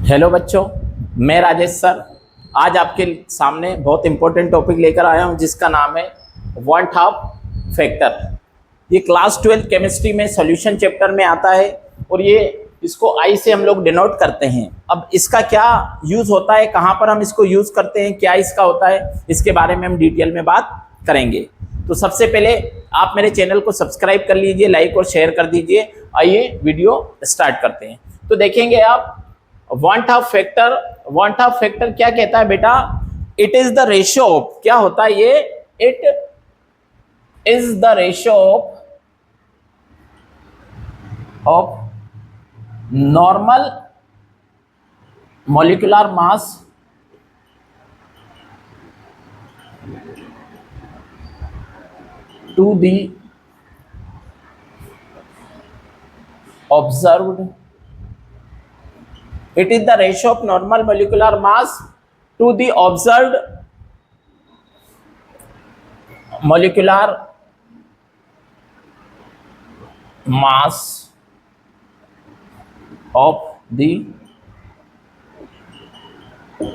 Hello बच्चों, मैं Rajesh sir आज आपके सामने बहुत इंपॉर्टेंट टॉपिक लेकर आया हूं जिसका नाम है वन हाफ फैक्टर। ये क्लास 12 केमिस्ट्री में सॉल्यूशन चैप्टर में आता है और ये इसको आई से हम लोग डिनोट करते हैं। अब इसका क्या यूज़ होता है, कहाँ पर हम इसको यूज़ करते हैं, क्या इसका होता है, इसके बारे में हम डिटेल में बात करेंगे। तो सबसे पहले आप मेरे चैनल को सब्सक्राइब कर लीजिए, लाइक और शेयर कर दीजिए। आइए वीडियो स्टार्ट करते हैं। तो देखेंगे आप वन हाफ फैक्टर क्या कहता है बेटा? It is the ratio of, क्या होता है ये? It is the ratio of normal molecular mass to the observed. It is the ratio of normal molecular mass to the observed molecular mass of the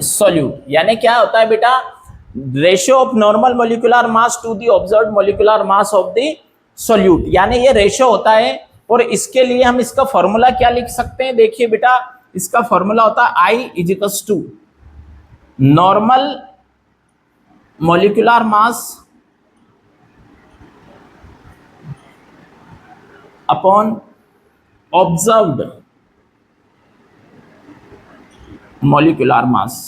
solute। यानी क्या होता है बेटा? Ratio of normal molecular mass to the observed molecular mass of the solute, यानी ये ratio होता है। और इसके लिए हम इसका फॉर्मूला क्या लिख सकते हैं? देखिए बेटा, इसका फॉर्मूला होता है I equals to normal molecular mass upon observed molecular mass.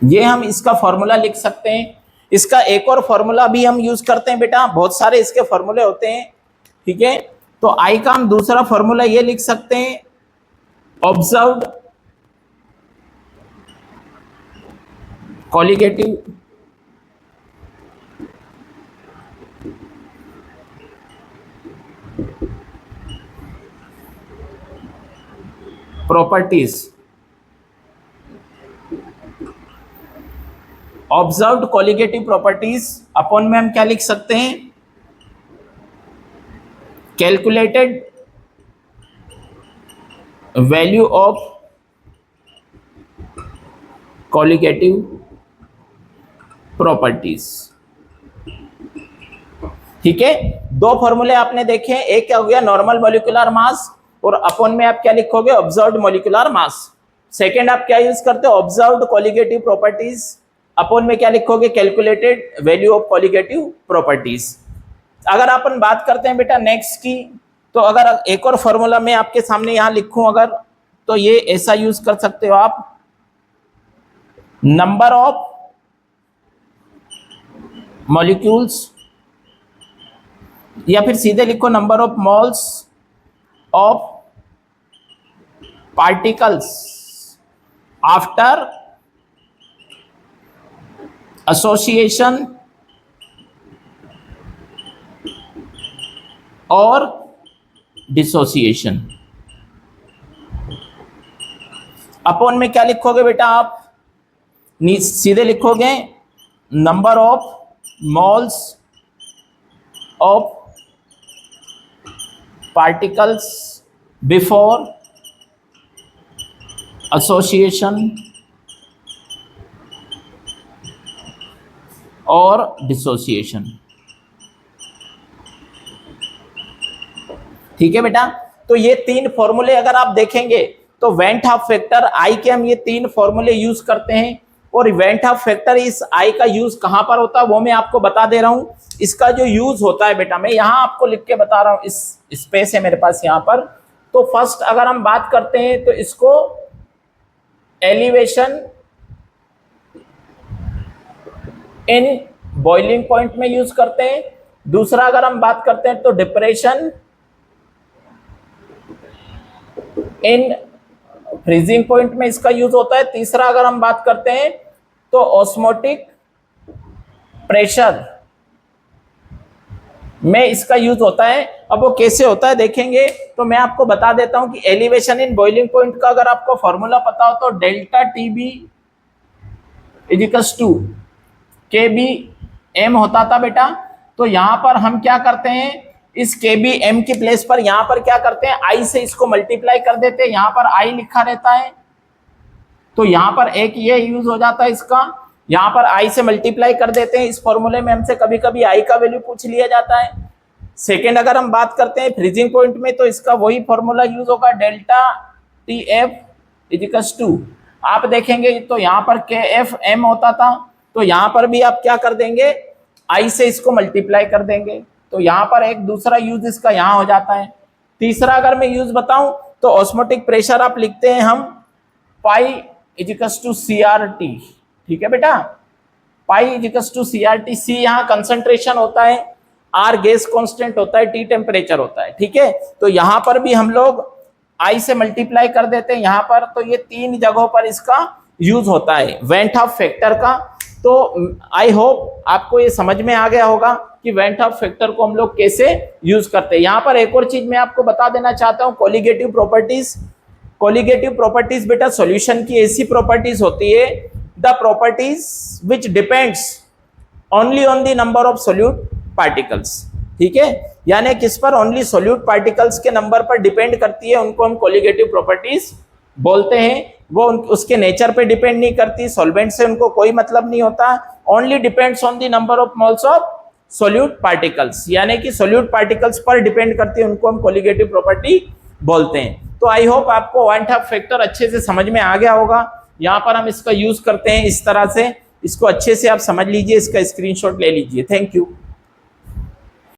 ये हम इसका फॉर्मूला लिख सकते हैं। इसका एक और फॉर्मूला भी हम यूज करते हैं बेटा, बहुत सारे इसके फॉर्मूले होते हैं, ठीक है। तो आई का हम दूसरा फॉर्मूला ये लिख सकते हैं, observed colligative properties. Observed colligative properties upon में हम क्या लिख सकते हैं? Calculated value of colligative properties. ठीक है, दो फॉर्मूले आपने देखे हैं। एक क्या हो गया? नॉर्मल मॉलिक्यूलर मास, और अपॉन में आप क्या लिखोगे? ऑब्जर्व्ड मॉलिक्यूलर मास। सेकेंड आप क्या यूज करते हो? ऑब्जर्व्ड कॉलिगेटिव प्रॉपर्टीज, अपॉन में क्या लिखोगे? Calculated value of colligative properties. अगर अपन बात करते हैं बेटा नेक्स्ट की, तो अगर एक और फॉर्मूला मैं आपके सामने यहां लिखूं अगर, तो ये ऐसा यूज कर सकते हो आप, नंबर ऑफ मॉलिक्यूल्स, या फिर सीधे लिखो number of moles of particles after association और डिसोसिएशन। अपॉन में क्या लिखोगे बेटा आप? सीधे लिखोगे number of moles of particles before association और डिसोसिएशन। ठीक है बेटा, तो ये तीन फॉर्मूले अगर आप देखेंगे तो वेंट हाफ फैक्टर आई के हम ये तीन फॉर्मूले यूज करते हैं। और वेंट हाफ फैक्टर इस आई का यूज कहां पर होता है वो मैं आपको बता दे रहा हूं। इसका जो यूज होता है बेटा, मैं यहां आपको लिख के बता रहा हूं, इस स्पेस है मेरे पास यहां पर। तो फर्स्ट अगर हम बात करते हैं तो इसको एलिवेशन इन बॉइलिंग पॉइंट में यूज करते हैं। दूसरा अगर हम बात करते हैं तो डिप्रेशन इन फ्रीजिंग पॉइंट में इसका यूज होता है। तीसरा अगर हम बात करते हैं तो ऑस्मोटिक प्रेशर में इसका यूज होता है। अब वो कैसे होता है देखेंगे, तो मैं आपको बता देता हूं कि एलिवेशन इन बॉइलिंग पॉइंट का अगर आपको फॉर्मूला पता हो तो डेल्टा टीबी इजिकल्स टू के बी एम होता था बेटा। तो यहां पर हम क्या करते हैं इस के बी एम की प्लेस पर यहां पर क्या करते हैं, आई से इसको मल्टीप्लाई कर देते हैं, यहां पर आई लिखा रहता है, तो यहां पर एक ये यूज हो जाता है इसका, यहां पर आई से मल्टीप्लाई कर देते हैं। इस फॉर्मूले में हमसे कभी कभी आई का वैल्यू पूछ लिया जाता है। सेकेंड अगर हम बात करते हैं फ्रीजिंग पॉइंट में, तो इसका वही फॉर्मूला यूज होगा, delta T F equals to, आप देखेंगे तो यहां पर के एफ एम होता था, तो यहां पर भी आप क्या कर देंगे, आई से इसको मल्टीप्लाई कर देंगे, तो यहां पर एक दूसरा यूज इसका यहां हो जाता है। तीसरा अगर मैं यूज बताऊं तो ऑस्मोटिक प्रेशर आप लिखते हैं हम pi equals to C R T, ठीक है बेटा, pi equals to C R T, C यहाँ कंसंट्रेशन होता है, आर गैस कांस्टेंट होता है, टी टेम्परेचर होता है, ठीक है। तो यहां पर भी हम लोग आई से मल्टीप्लाई कर देते हैं यहां पर, तो ये तीन जगहों पर इसका यूज होता है वेंट हाफ फैक्टर का। तो आई होप आपको ये समझ में आ गया होगा कि वेंट हाफ फैक्टर को हम लोग कैसे यूज करते हैं। यहां पर एक और चीज मैं आपको बता देना चाहता हूं, कोलिगेटिव प्रॉपर्टीज। कोलिगेटिव प्रॉपर्टीज बेटा सॉल्यूशन की ऐसी प्रॉपर्टीज होती है, the properties which depends only on the number of solute particles, ठीक है, यानी किस पर, ओनली सोल्यूट पार्टिकल्स के नंबर पर डिपेंड करती है, उनको हम कोलिगेटिव प्रॉपर्टीज बोलते हैं। वो उसके नेचर पे डिपेंड नहीं करती, सॉल्वेंट से उनको कोई मतलब नहीं होता, only depends on the number of moles of solute particles, यानी कि सोल्यूट पार्टिकल्स पर डिपेंड करती है, उनको हम कोलिगेटिव प्रॉपर्टी बोलते हैं। तो आई होप आपको वेंट हाफ फैक्टर अच्छे से समझ में आ गया होगा। यहाँ पर हम इसका यूज करते हैं इस तरह से, इसको अच्छे से आप समझ लीजिए, इसका स्क्रीनशॉट ले लीजिए। Thank you.